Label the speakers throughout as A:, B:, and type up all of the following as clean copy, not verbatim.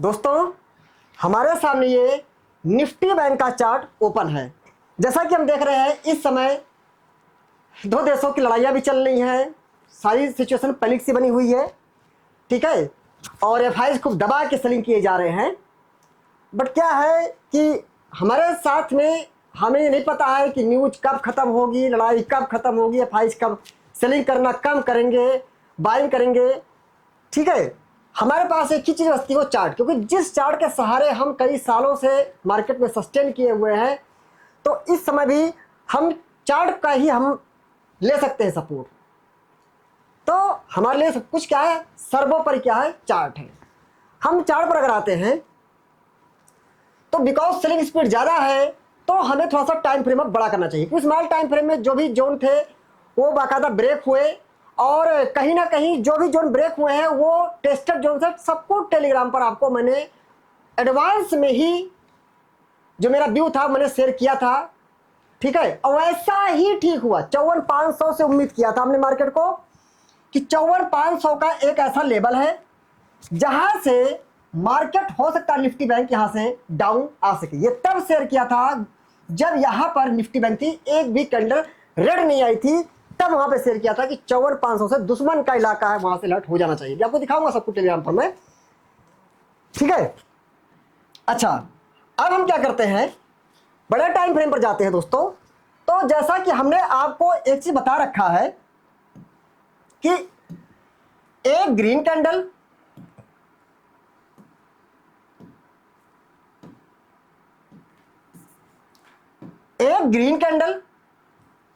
A: दोस्तों, हमारे सामने ये निफ्टी बैंक का चार्ट ओपन है। जैसा कि हम देख रहे हैं इस समय दो देशों की लड़ाइयाँ भी चल रही हैं, सारी सिचुएशन पैनिक सी बनी हुई है, ठीक है। और एफआई खूब दबा के सेलिंग किए जा रहे हैं। बट क्या है कि हमारे साथ में हमें नहीं पता है कि न्यूज कब खत्म होगी, लड़ाई कब खत्म होगी, एफआई कब सेलिंग करना कम करेंगे, बाइंग करेंगे, ठीक है। हमारे पास एक ही चीज़ बचती है वो चार्ट, क्योंकि जिस चार्ट के सहारे हम कई सालों से मार्केट में सस्टेन किए हुए हैं, तो इस समय भी हम चार्ट का ही हम ले सकते हैं सपोर्ट। तो हमारे लिए सब कुछ क्या है, सर्वोपरि क्या है, चार्ट है। हम चार्ट पर अगर आते हैं तो बिकॉज सेलिंग स्पीड ज़्यादा है तो हमें थोड़ा सा टाइम फ्रेम अब बड़ा करना चाहिए, क्योंकि स्मॉल टाइम फ्रेम में जो भी जोन थे वो बाकायदा ब्रेक हुए, और कहीं ना कहीं जो भी जोन ब्रेक हुए हैं वो टेस्टेड जोन से। सबको टेलीग्राम पर आपको मैंने एडवांस में ही जो मेरा व्यू था मैंने शेयर किया था, ठीक है। और वैसा ही ठीक हुआ। 54,500 से उम्मीद किया था हमने मार्केट को कि 54,500 का एक ऐसा लेवल है जहां से मार्केट हो सकता है निफ्टी बैंक यहां से डाउन आ सके। ये तब शेयर किया था जब यहां पर निफ्टी बैंक थी, एक भी कैंडल रेड नहीं आई थी, तब वहां पे शेयर किया था कि 54,500 से दुश्मन का इलाका है, वहां से अलर्ट हो जाना चाहिए। आपको दिखाऊंगा सब कुछ टेलीग्राम पर मैं, ठीक है। अच्छा, अब हम क्या करते हैं, बड़े टाइम फ्रेम पर जाते हैं दोस्तों। तो जैसा कि हमने आपको एक चीज बता रखा है कि एक ग्रीन कैंडल,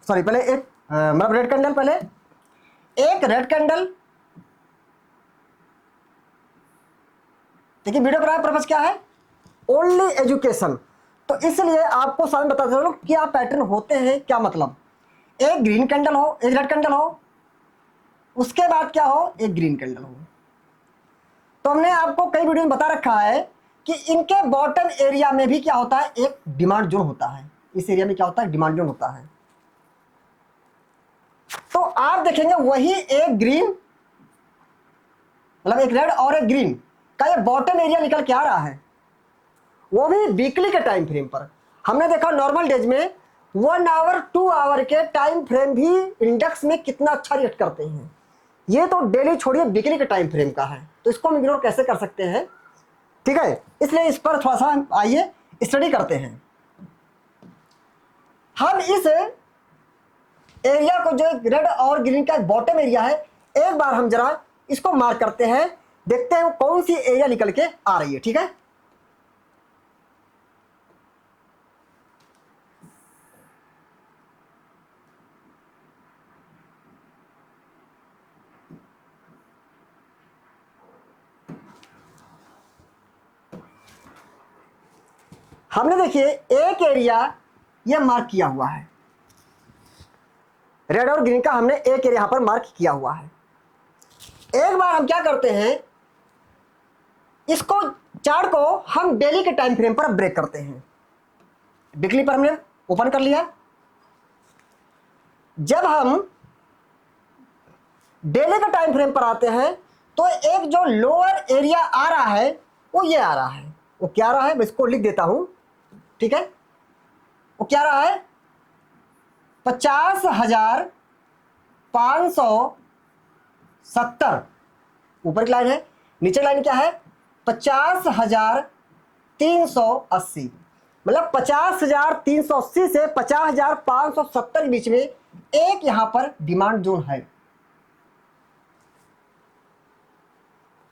A: सॉरी पहले एक मतलब रेड कैंडल, पहले एक रेड कैंडल। देखिए वीडियो का पर्पज क्या है, ओनली एजुकेशन। तो इसलिए आपको सामने बताते चलो क्या पैटर्न होते हैं, क्या मतलब। एक ग्रीन कैंडल हो, एक रेड कैंडल हो, उसके बाद क्या हो, एक ग्रीन कैंडल हो। तो हमने आपको कई वीडियो में बता रखा है कि इनके बॉटम एरिया में भी क्या होता है, एक डिमांड जोन होता है। इस एरिया में क्या होता है, डिमांड जोन होता है। तो आप देखेंगे वही एक ग्रीन, मतलब एक रेड और एक ग्रीन का ये बॉटम एरिया निकल के आ रहा है, वो भी वीकली के टाइम फ्रेम पर। हमने देखा नॉर्मल डेज में 1 आवर 2 आवर के टाइम फ्रेम भी इंडेक्स में कितना अच्छा रिएक्ट करते हैं। ये तो डेली छोड़िए, वीकली के टाइम फ्रेम का है, तो इसको हम इग्नोर कैसे कर सकते हैं, ठीक है। इसलिए इस पर थोड़ा सा आइए स्टडी करते हैं। हम इस एरिया को, जो रेड और ग्रीन का बॉटम एरिया है, एक बार हम जरा इसको मार्क करते हैं, देखते हैं कौन सी एरिया निकल के आ रही है, ठीक है। हमने देखिए एक एरिया ये मार्क किया हुआ है, रेड और ग्रीन का हमने एक एरिया यहां पर मार्क किया हुआ है। एक बार हम क्या करते हैं, इसको चार्ट को हम डेली के टाइम फ्रेम पर ब्रेक करते हैं। वीकली पर हमने ओपन कर लिया। जब हम डेली के टाइम फ्रेम पर आते हैं तो एक जो लोअर एरिया आ रहा है वो ये आ रहा है। वो क्या आ रहा है, मैं इसको लिख देता हूं, ठीक है। वो क्या रहा है, 50,570 ऊपर की लाइन है, नीचे लाइन क्या है, 50,380। मतलब 50,380 से 50,570 के बीच में एक यहां पर डिमांड जोन है।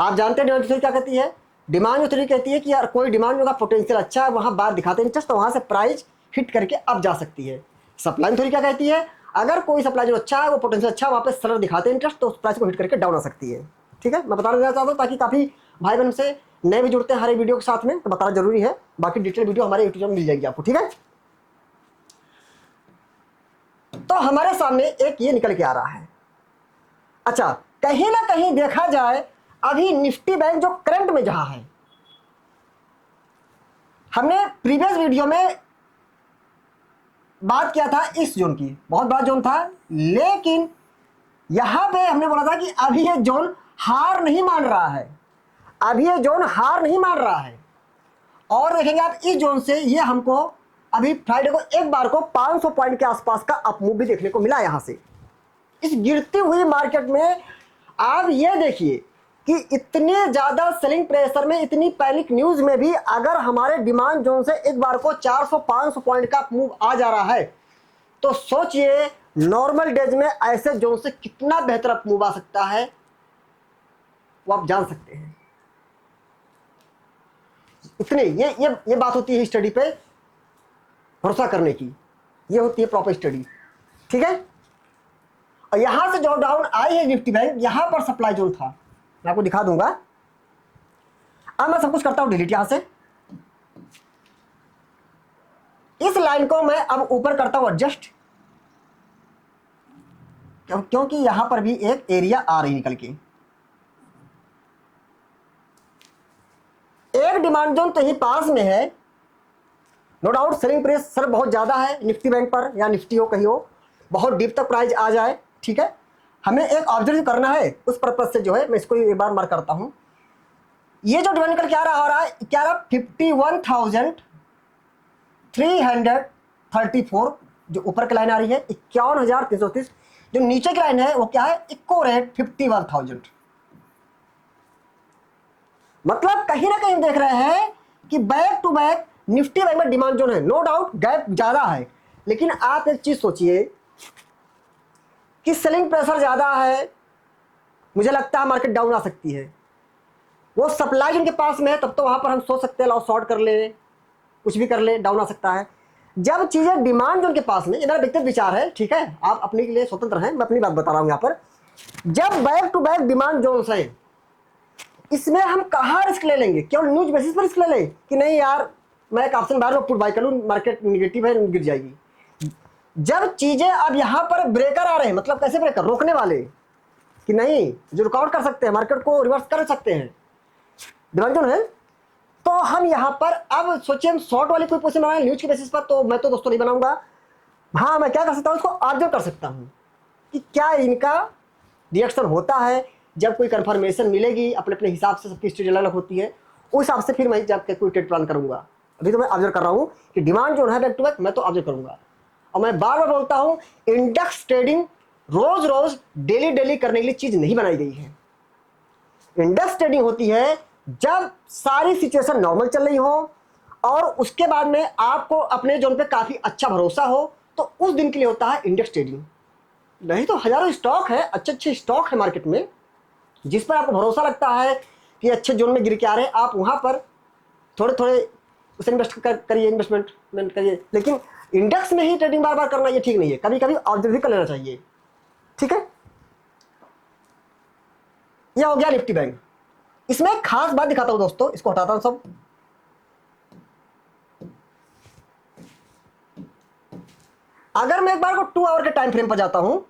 A: आप जानते हैं डिमांड थ्योरी क्या कहती है, डिमांड थ्योरी कहती है कि यार कोई डिमांड होगा, पोटेंशियल अच्छा है, वहां बात दिखाते हैं इंटरेस्ट, तो वहां से प्राइस हिट करके अब जा सकती है। सप्लाई थ्योरी क्या कहती है, अगर कोई सप्लाई जो अच्छा है, वो पोटेंशियल अच्छा है, वहां पे सेलर दिखाते हैं इंटरेस्ट, तो उस प्राइस को हिट करके डाउन आ सकती है, ठीक है। मैं बता देना चाहता हूँ ताकि काफी भाई बहन से नए भी जुड़ते हैं हर एक वीडियो के साथ में, तो बताना जरूरी है। बाकी डिटेल वीडियो हमारे यूट्यूब में मिल जाएगी आपको, ठीक है। तो हमारे सामने एक ये निकल के आ रहा है। अच्छा, कहीं ना कहीं देखा जाए अभी निफ्टी बैंक जो करंट में जहां है, हमने प्रीवियस वीडियो में बात किया था इस जोन की, बहुत बड़ा जोन था, लेकिन यहां पे हमने बोला था कि अभी ये जोन हार नहीं मान रहा है, अभी ये जोन हार नहीं मान रहा है। और देखेंगे आप इस जोन से ये हमको अभी फ्राइडे को एक बार को 500 पॉइंट के आसपास का अपमूव भी देखने को मिला यहां से। इस गिरती हुई मार्केट में आप ये देखिए कि इतने ज्यादा सेलिंग प्रेशर में, इतनी पैनिक न्यूज में भी अगर हमारे डिमांड जोन से एक बार को 400-500 पॉइंट का मूव आ जा रहा है, तो सोचिए नॉर्मल डेज में ऐसे जोन से कितना बेहतर मूव आ सकता है, वो आप जान सकते हैं। इतने ये बात होती है स्टडी पे भरोसा करने की, ये होती है प्रॉपर स्टडी, ठीक है। और यहां से जो डाउन आई है निफ्टी बैंक, यहां पर सप्लाई जोन था, मैं आपको दिखा दूंगा। अब मैं सब कुछ करता हूं डिलीट यहां से। इस लाइन को मैं अब ऊपर करता हूं एडजस्ट, क्योंकि यहां पर भी एक एरिया आ रही निकल के। एक डिमांड जोन तो ही पास में है, नो डाउट सेलिंग प्रेशर बहुत ज्यादा है निफ्टी बैंक पर, या निफ्टी हो कहीं हो, बहुत डीप तक प्राइस आ जाए, ठीक है। हमें एक ऑब्जर्व करना है, उस पर्पज से जो है मैं इसको एक बार मार्क करता हूं। ये जो डिमांड निकल क्या रहा है, क्या रहा 51,334, जो ऊपर की लाइन आ रही है 51,330, जो नीचे की लाइन है वो क्या है, इक्को रेट 51,000। मतलब कहीं ना कहीं देख रहे हैं कि back to back Nifty bank में डिमांड जोन है, नो डाउट गैप ज्यादा है, लेकिन आप एक चीज सोचिए कि सेलिंग प्रेशर ज्यादा है, मुझे लगता है मार्केट डाउन आ सकती है। वो सप्लाई जिनके पास में है तब तो वहां पर हम सोच सकते हैं लाओ शॉर्ट कर ले, कुछ भी कर ले, डाउन आ सकता है। जब चीजें डिमांड जोन के पास में, ये मेरा व्यक्तिगत विचार है, ठीक है, आप अपने के लिए स्वतंत्र हैं, मैं अपनी बात बता रहा हूं यहां पर। जब back to back demand zone है, इसमें हम कहां रिस्क ले लेंगे, केवल न्यूज बेसिस पर रिस्क ले लें कि नहीं यार मैं एक ऑप्शन बाहर में पुट बाय कर लूं, मार्केट निगेटिव है गिर जाएगी। जब चीजें अब यहां पर ब्रेकर आ रहे हैं, मतलब कैसे ब्रेकर, रोकने वाले कि नहीं, जो रुकावट कर सकते हैं, मार्केट को रिवर्स कर सकते हैं, डिमांड जोन है, तो हम यहां पर अब सोचिए हम शॉर्ट वाली कोई पोजीशन बनाए न्यूज के बेसिस पर, तो मैं तो दोस्तों नहीं बनाऊंगा। हाँ मैं क्या कर सकता हूं, उसको ऑब्जर्व कर सकता हूं कि क्या इनका रिएक्शन होता है। जब कोई कंफर्मेशन मिलेगी, अपने अपने हिसाब से सबकी स्टेज अलग अलग होती है, उस हिसाब से फिर मैं जाकर कोई ट्रेड प्लान करूंगा। अभी तो मैं ऑब्जर्व कर रहा हूं कि डिमांड जोन है बैक टू बैक, मैं तो ऑब्जर्व करूंगा। और मैं बार बार बोलता हूं, इंडेक्स ट्रेडिंग रोज रोज डेली करने के लिए चीज नहीं बनाई गई है। इंडेक्स ट्रेडिंग होती है जब सारी सिचुएशन नॉर्मल चल रही हो और उसके बाद में आपको अपने जोन पे काफी अच्छा भरोसा हो, तो उस दिन के लिए होता है इंडेक्स ट्रेडिंग। नहीं तो हजारों स्टॉक है, अच्छे अच्छे स्टॉक है मार्केट में, जिस पर आपको भरोसा लगता है कि अच्छे जोन में गिर के आ रहे हैं, आप वहां पर थोड़े थोड़े उसे इन्वेस्ट करिए, इन्वेस्टमेंट करिए। लेकिन इंडेक्स में ही ट्रेडिंग बार बार करना ये ठीक नहीं है, कभी कभी ऑब्जर्व भी कर लेना चाहिए, ठीक है। यह हो गया निफ्टी बैंक। इसमें एक खास बात दिखाता हूं दोस्तों, इसको हटाता हूं सब। अगर मैं एक बार को 2 आवर के टाइम फ्रेम पर जाता हूं,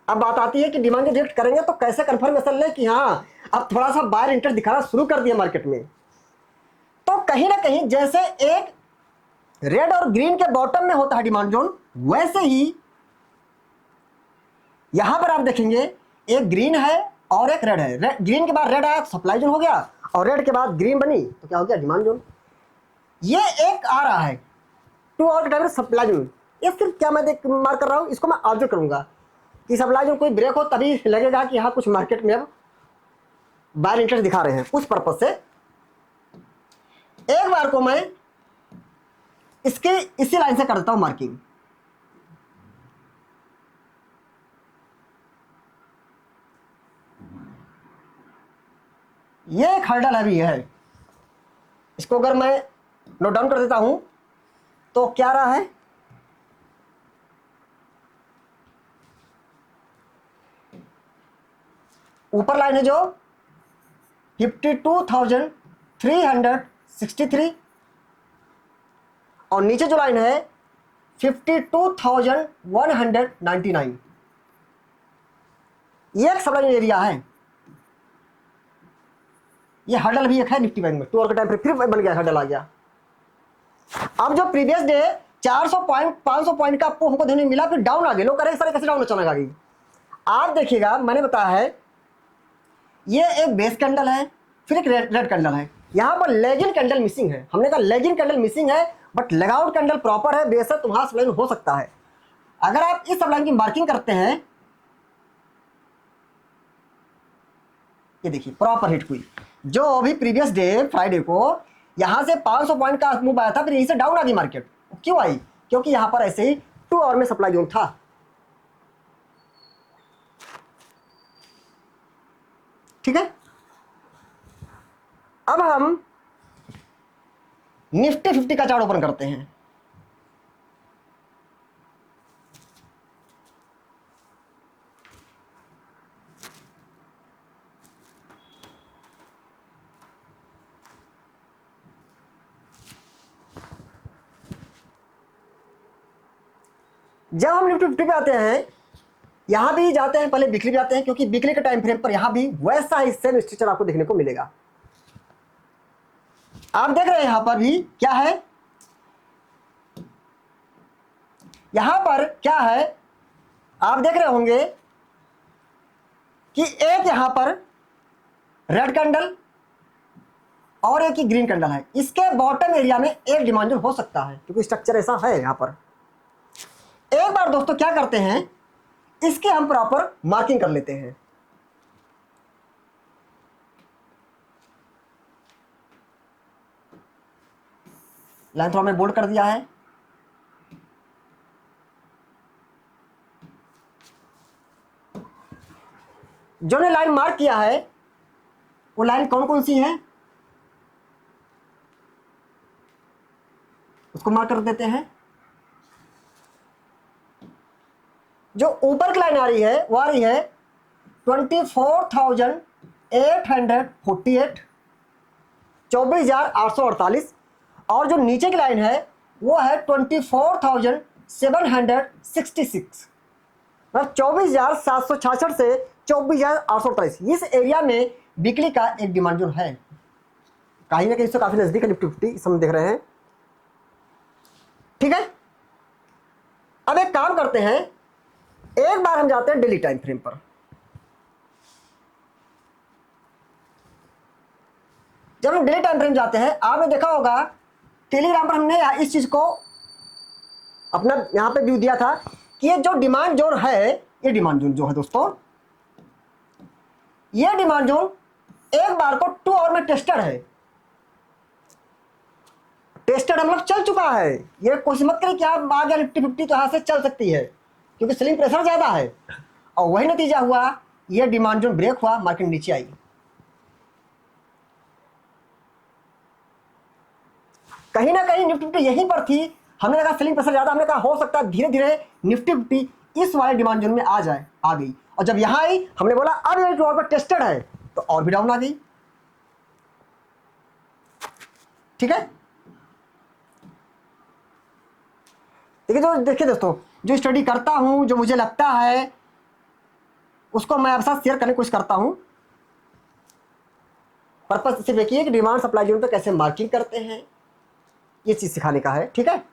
A: अब बात आती है कि डिमांड रिजेक्ट करेंगे तो कैसे कंफर्मेशन ले कि हाँ अब थोड़ा सा बायर इंटरेस्ट दिखाना शुरू कर दिया मार्केट में। तो कहीं ना कहीं जैसे एक रेड और ग्रीन के बॉटम में होता है डिमांड जोन, वैसे ही यहां पर आप देखेंगे एक ग्रीन है और एक रेड है। ग्रीन के बाद रेड आया तो सप्लाई जोन हो गया, और रेड के बाद ग्रीन बनी तो क्या हो गया, डिमांड जोन। ये एक आ रहा है 2 आवर के टाइम में सप्लाई जोन। ये सिर्फ क्या मैं मार्क कर रहा हूं, इसको मैं ऑब्जर्व करूंगा कि सप्लाई जोन कोई ब्रेक हो तभी लगेगा कि हाँ कुछ मार्केट में अब बायर इंटरेस्ट दिखा रहे हैं। उस पर्पज से एक बार को मैं इसके इसी लाइन से कर देता हूं मार्किंग। ये एक हर्डल अभी है, इसको अगर मैं नोट डाउन कर देता हूं तो क्या रहा है, ऊपर लाइन है जो 52,363 और नीचे जो लाइन है 52,199। ये एक सप्लाई एरिया है। ये हर्डल भी एक है निफ्टी बैंक में, 2 आवर के टाइम फिर बन गया, हर्डल आ गया। अब जो प्रीवियस डे 400 पॉइंट 500 पॉइंट का आपको हमको देखने मिला, फिर डाउन आ गए, लोग कह रहे हैं सर कैसे डाउन अचानक आ गई। आप देखिएगा मैंने बताया है ये एक बेस कैंडल है, फिर एक रेड कैंडल है। यहाँ पर लेगिंग कैंडल मिसिंग है। हमने कहा लेगिंग कैंडल मिसिंग है, बट लेगआउट कैंडल प्रॉपर है, बेशक तुम्हारा सप्लाइन हो सकता है। अगर आप इस सप्लाइन की मार्किंग करते हैं, ये देखिए प्रॉपर हिट हुई। जो अभी प्रीवियस डे फ्राइडे को यहां से 500 पॉइंट का मूव आया था, फिर यहीं से डाउन आ गई मार्केट। क्यों आई? क्योंकि यहां पर ऐसे ही 2 आवर में सप्लाई जोन था। ठीक है, अब हम निफ्टी 50 का चार्ट ओपन करते हैं। जब हम निफ्टी 50 पे आते हैं, यहां भी जाते हैं, पहले वीकली पे आते हैं, क्योंकि वीकली के टाइम फ्रेम पर यहां भी वैसा ही सेम स्ट्रक्चर आपको देखने को मिलेगा। आप देख रहे हैं यहां पर भी क्या है, यहां पर क्या है, आप देख रहे होंगे कि एक यहां पर रेड कैंडल और एक ही ग्रीन कैंडल है। इसके बॉटम एरिया में एक डिमांड जोन हो सकता है, क्योंकि स्ट्रक्चर ऐसा है यहां पर। एक बार दोस्तों क्या करते हैं, इसके हम प्रॉपर मार्किंग कर लेते हैं। लाइन थोड़ा मैंने बोल्ड कर दिया है। जो ने लाइन मार्क किया है वो लाइन कौन कौन सी है उसको मार्क कर देते हैं। जो ऊपर की लाइन आ रही है वो आ रही है 24,848, 24,848, और जो नीचे की लाइन है वो है 24,766, मतलब 24,766 से 24,848। इस एरिया में वीकली का एक डिमांड जोन है, कहीं ना कहीं इससे काफी नजदीक है निफ्टी 50, इस हम देख रहे हैं। ठीक है, अब एक काम करते हैं, एक बार हम जाते हैं डेली टाइम फ्रेम पर। जब हम डेली टाइम फ्रेम जाते हैं, आपने देखा होगा टेलीग्राम पर हमने इस चीज को अपना यहां पे व्यू दिया था कि ये जो डिमांड जोन है, ये डिमांड जोन जो है दोस्तों, ये डिमांड जोन एक बार को 2 आवर में टेस्टेड है। टेस्टेड मतलब चल चुका है। ये कोशिश मत करें कि आप आ गया निफ्टी 50 तो यहां से चल सकती है, क्योंकि सेलिंग प्रेशर ज्यादा है, और वही नतीजा हुआ, ये डिमांड जोन ब्रेक हुआ, मार्केट नीचे आई। कहीं ना कहीं निफ्टी 50 यहीं पर थी। हमने कहा सेलिंग प्रेशर ज्यादा, हमने कहा हो सकता है धीरे धीरे निफ्टी 50 इस वाले डिमांड जोन में आ जाए, आ गई। और जब यहां आई, हमने बोला अब ये और पर टेस्टेड है, तो और भी डाउन आ गई। ठीक है, देखिए दोस्तों, जो स्टडी करता हूं, जो मुझे लगता है उसको मैं आपके साथ शेयर करने की कोशिश करता हूं। पर्पस सिर्फ एक ही है कि डिमांड सप्लाई जोन पे कैसे मार्किंग करते हैं, ये चीज सिखाने का है। ठीक है,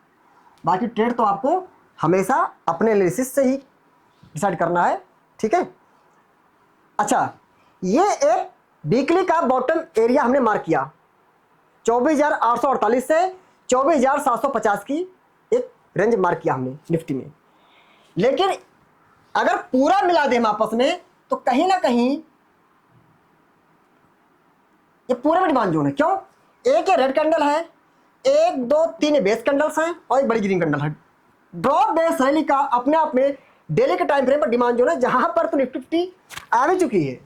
A: बाकी ट्रेड तो आपको हमेशा अपने एनालिसिस से ही डिसाइड करना है। ठीक है, अच्छा, ये एक वीकली का बॉटम एरिया हमने मार्क किया, 24,848 से 24,750 की एक रेंज मार्क किया हमने निफ्टी में। लेकिन अगर पूरा मिला दे हम आपस में, तो कहीं ना कहीं ये पूरा में डिमांड जोन है। क्यों? एक ये रेड कैंडल है, 1 2 3 बेस कैंडल्स हैं, और एक बड़ी ग्रीन कैंडल है। ड्रॉप बेस रैली का अपने आप में डेली के टाइम फ्रेम पर डिमांड जोन है, जहां पर तो निफ्टी 50 आ भी चुकी है।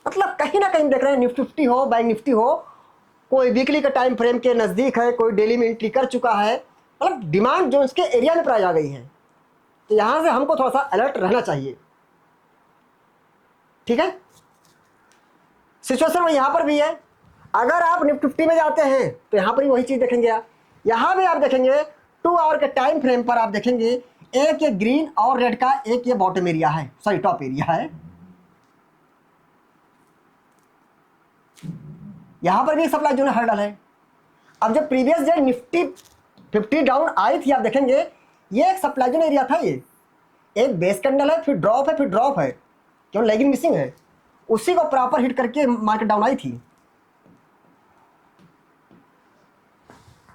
A: मतलब कहीं ना कहीं देख रहे हैं, निफ्टी 50 हो, बैंक निफ्टी हो, कोई वीकली के टाइम फ्रेम के नजदीक है, कोई डेली में एंट्री कर चुका है, मतलब डिमांड जोन के एरिया में प्राइस आ गई है। तो यहां से हमको थोड़ा सा अलर्ट रहना चाहिए। ठीक है, सिचुएशन में यहां पर भी है। अगर आप निफ्टी 50 में जाते हैं तो यहां पर भी वही चीज देखेंगे आप। यहां भी आप देखेंगे 2 आवर के टाइम फ्रेम पर आप देखेंगे एक ये ग्रीन और रेड का एक ये बॉटम एरिया है, सॉरी टॉप एरिया है। यहां पर भी सप्लाई जोन हर्डल है। अब जब previous day Nifty 50 down I थी, आप देखेंगे ये एक सप्लाई जोन एरिया था। ये एक बेस कैंडल है, फिर ड्रॉप है, फिर ड्रॉप है, क्यों? लेगिंग मिसिंग है। उसी को प्रॉपर हिट करके मार्केट डाउन आई थी।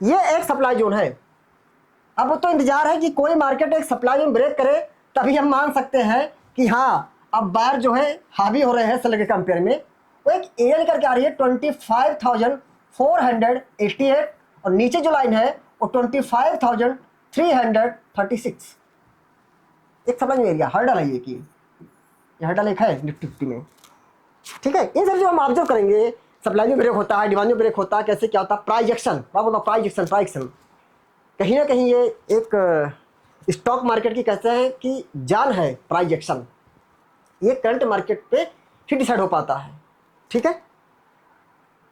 A: ये एक सप्लाई जोन है। अब तो इंतजार है कि कोई मार्केट एक सप्लाई जोन ब्रेक करे, तभी हम मान सकते हैं कि हाँ अब बार जो है हावी हो रहे हैं सेल के कंपेयर में। वो एक एरिया करके आ रही है 25,488 और नीचे जो लाइन है वो 25,336। एक सप्लाई जोन एरिया हर्डल है ये कि ये हर्डल एक है निफ्टी 50 में। ठीक है, इन सब जो हम ऑब्जर्व करेंगे, सप्लाई में ब्रेक होता है, डिमांड में ब्रेक होता है, कैसे क्या होता है, प्राइजेक्शन, प्राइजेक्शन कहीं ना कहीं ये एक स्टॉक मार्केट की कहते हैं कि जान है प्राइजेक्शन। ये करंट मार्केट पे ही डिसाइड हो पाता है। ठीक है,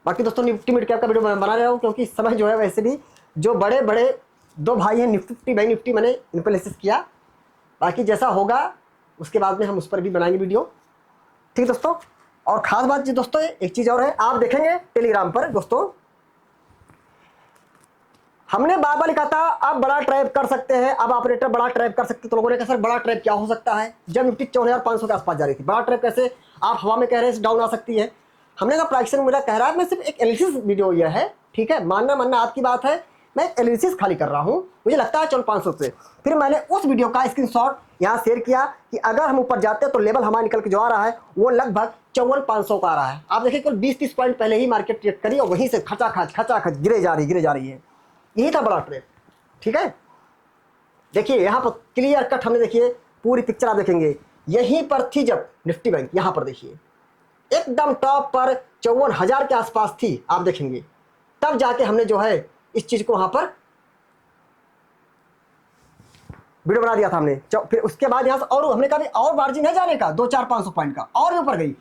A: बाकी दोस्तों निफ्टी मिड कैप का वीडियो बना रहा हूँ क्योंकि समय जो है वैसे भी जो बड़े बड़े दो भाई हैं निफ्टी भाई निफ्टी मैंने इन पर एनालिसिस किया। बाकी जैसा होगा उसके बाद में हम उस पर भी बनाएंगे वीडियो। ठीक है दोस्तों, और ख़ास बात जी दोस्तों एक चीज़ और है, आप देखेंगे टेलीग्राम पर दोस्तों हमने बार बार लिखा था आप बड़ा ट्रैप कर सकते हैं, अब ऑपरेटर बड़ा ट्रैप कर सकते हैं। तो लोगों ने कहा सर बड़ा ट्रैप क्या हो सकता है, जब निफ्टी 54,500 के आसपास जा रही थी, बड़ा ट्रैप कैसे, आप हवा में कह रहे हैं डाउन आ सकती है। हमने कहा प्राइक्शन मेरा कह रहा है, मैं सिर्फ एक एनालिसिस वीडियो यह है। ठीक है, मानना आपकी बात है, मैं एनालिसिस खाली कर रहा हूँ, मुझे लगता है 54,500 से। फिर मैंने उस वीडियो का स्क्रीनशॉट यहाँ शेयर किया कि अगर हम ऊपर जाते हैं तो लेवल हमारा निकल के जो आ रहा है वो लगभग 54,500 का आ रहा है। आप देखिए केवल 20-30 पॉइंट पहले ही मार्केट ट्रेड करी और वहीं से खचाखच गिरे जा रही है। यही था बड़ा ट्रेड। ठीक है, देखिए यहाँ पर क्लियर कट हमने देखिए पूरी पिक्चर आप देखेंगे, यहीं पर थी जब निफ्टी बैंक, यहाँ पर देखिए एकदम टॉप पर 54,000 के आसपास थी, आप देखेंगे तब जाके हमने जो है इस चीज को वहां पर वीडियो बना दिया था हमने। फिर उसके बाद यहां से और हमने कहा और मार्जिन है जाने का 200-400-500 पॉइंट का, और ऊपर गई।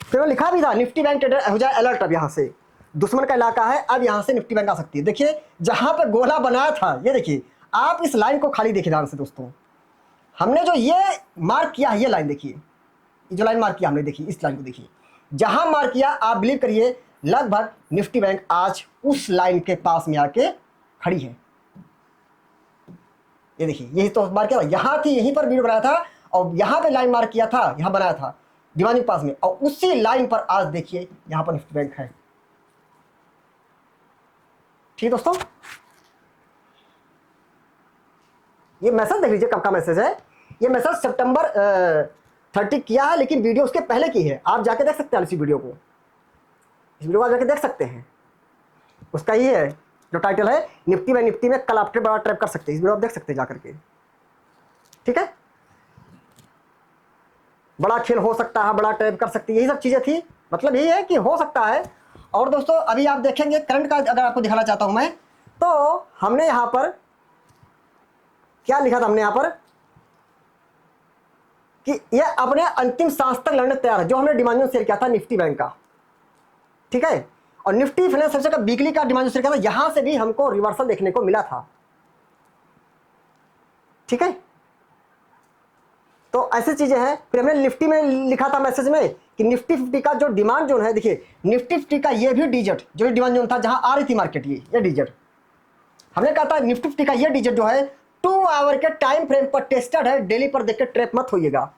A: फिर लिखा भी था निफ्टी बैंक ट्रेडर हो जाए अलर्ट, अब यहां से दुश्मन का इलाका है, अब यहां से निफ्टी बैंक आ सकती है। देखिए जहां पर गोला बनाया था, ये देखिए आप इस लाइन को खाली देखिए ध्यान से दोस्तों, हमने जो ये मार्क किया है, ये लाइन देखिए, जो लाइन मार्क किया हमने, देखिए इस लाइन को देखिए, जहां मार्क किया आप बिलीव करिए लगभग निफ्टी बैंक आज उस लाइन के पास में आके खड़ी है। ये देखिए यही तो मार्क किया था, यहां थी, यहीं पर वीडियो बनाया था और यहां पे लाइन मार्क किया था, यहां बनाया था दीवानी के पास में, और उसी लाइन पर आज देखिए यहां पर निफ्टी बैंक है। ठीक दोस्तों, ये मैसेज देख लीजिए कब का मैसेज है। ये मैसेज सितंबर 30 किया है, लेकिन वीडियो उसके पहले की है, आप जाके देख सकते हैं इसी वीडियो को, इस वीडियो को आप जाके देख सकते हैं। उसका ही है जो टाइटल है निफ्टी में कल आफ्टर बड़ा ट्रैप कर सकते हैं, इस वीडियो आप देख सकते हैं जाकर के। ठीक है, बड़ा खेल हो सकता है, बड़ा ट्रैप कर सकती है, यही सब चीजें थी, मतलब यही है कि हो सकता है। और दोस्तों अभी आप देखेंगे करंट का अगर आपको दिखाना चाहता हूं मैं, तो हमने यहां पर क्या लिखा था, हमने यहां पर कि यह अपने अंतिम सांस तक लड़ने तैयार है, जो हमने डिमांड शेयर किया था निफ्टी बैंक का। ठीक है, और निफ्टी फाइनेंस सर्विसेज का वीकली का डिमांड शेयर किया था, यहां से भी हमको रिवर्सल देखने को मिला था। ठीक है, तो ऐसी चीजें हैं। फिर हमने निफ्टी में लिखा था मैसेज में कि निफ्टी 50 का जो डिमांड जोन है, देखिए निफ्टी 50 का ये भी डिजिट जो डिमांड जोन था जहां आ रही थी मार्केट, ये डिजिट हमने कहा था निफ्टी 50 का ये डिजिट जो है 2 आवर के टाइम फ्रेम पर टेस्टेड है, डेली पर देख के ट्रैप मत होइएगा,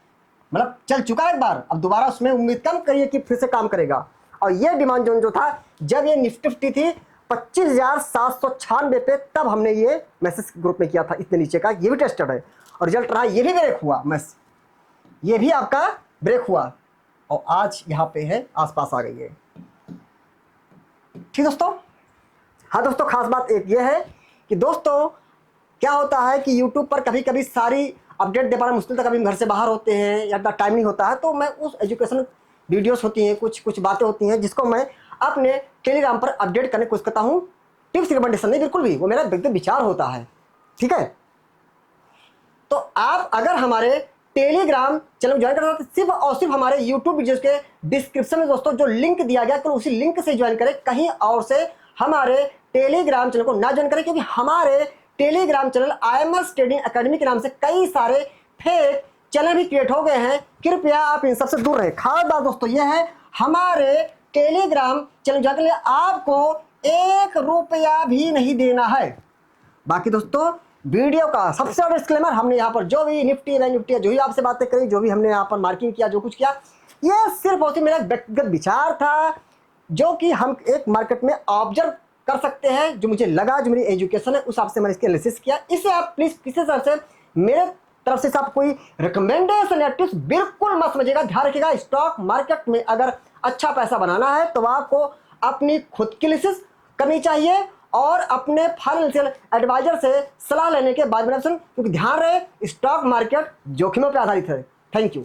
A: मतलब चल चुका है एक बार, अब दोबारा उसमें उम्मीद कम करिए कि फिर से काम करेगा। और ये डिमांड जोन जो था जब ये निफ्टी 50 थी 25,796 पे, तब हमने ये मैसेज ग्रुप में किया था, इतने नीचे का, ये भी टेस्टेड है और रिजल्ट रहा, ये भी ब्रेक हुआ, ये भी आपका ब्रेक हुआ और आज यहाँ पे है, आसपास आ गई है। ठीक दोस्तों, हाँ दोस्तों, खास बात एक ये है कि दोस्तों क्या होता है कि YouTube पर कभी कभी सारी अपडेट दे पाना मुश्किल था, कभी घर से बाहर होते हैं या इतना टाइम नहीं होता है, तो मैं उस एजुकेशन वीडियोस होती हैं, कुछ बातें होती हैं जिसको मैं अपने टेलीग्राम पर अपडेट करने की कोशिश करता हूँ। टिप्स रिकमेंडेशन नहीं, बिल्कुल भी, वो मेरा व्यक्तिगत विचार होता है। ठीक है, तो आप अगर हमारे टेलीग्राम चैनल ज्वाइन करना तो सिर्फ और सिर्फ हमारे यूट्यूब वीडियोस के डिस्क्रिप्शन में दोस्तों जो लिंक दिया गया, तो उसी लिंक से ज्वाइन करें, कहीं और से हमारे टेलीग्राम चैनल को ना ज्वाइन करें, क्योंकि हमारे Telegram channel IMS trading academy के नाम से कई सारे फेक चैनल भी क्रिएट हो गए हैं, कृपया आप इन सबसे दूर रहें। खास बात दोस्तों यह है, हमारे टेलीग्राम चैनल ज्वाइन करने के लिए आपको 1 रुपया भी नहीं देना है। बाकी दोस्तों वीडियो का सबसे बड़ा डिस्क्लेमर, हमने यहाँ पर जो भी निफ्टी बैंक निफ्टी जो भी आपसे बातें करी, जो भी हमने यहाँ पर मार्किंग किया, जो कुछ किया, ये सिर्फ और सिर्फ मेरा व्यक्तिगत विचार था, जो कि हम एक मार्केट में ऑब्जर्व कर सकते हैं, जो मुझे लगा, जो मेरी एजुकेशन है उस हिसाब से मैंने इसकी एनालिसिस किया। इसे आप प्लीज़ किसी तरह से मेरे तरफ से आप कोई रिकमेंडेशन या टिप्स बिल्कुल मत समझिएगा। ध्यान रखिएगा, स्टॉक मार्केट में अगर अच्छा पैसा बनाना है तो आपको अपनी खुद की एनालिसिस करनी चाहिए और अपने फाइनेंशियल एडवाइजर से सलाह लेने के बाद, क्योंकि ध्यान रहे स्टॉक मार्केट जोखिमों पर आधारित है। Thank you.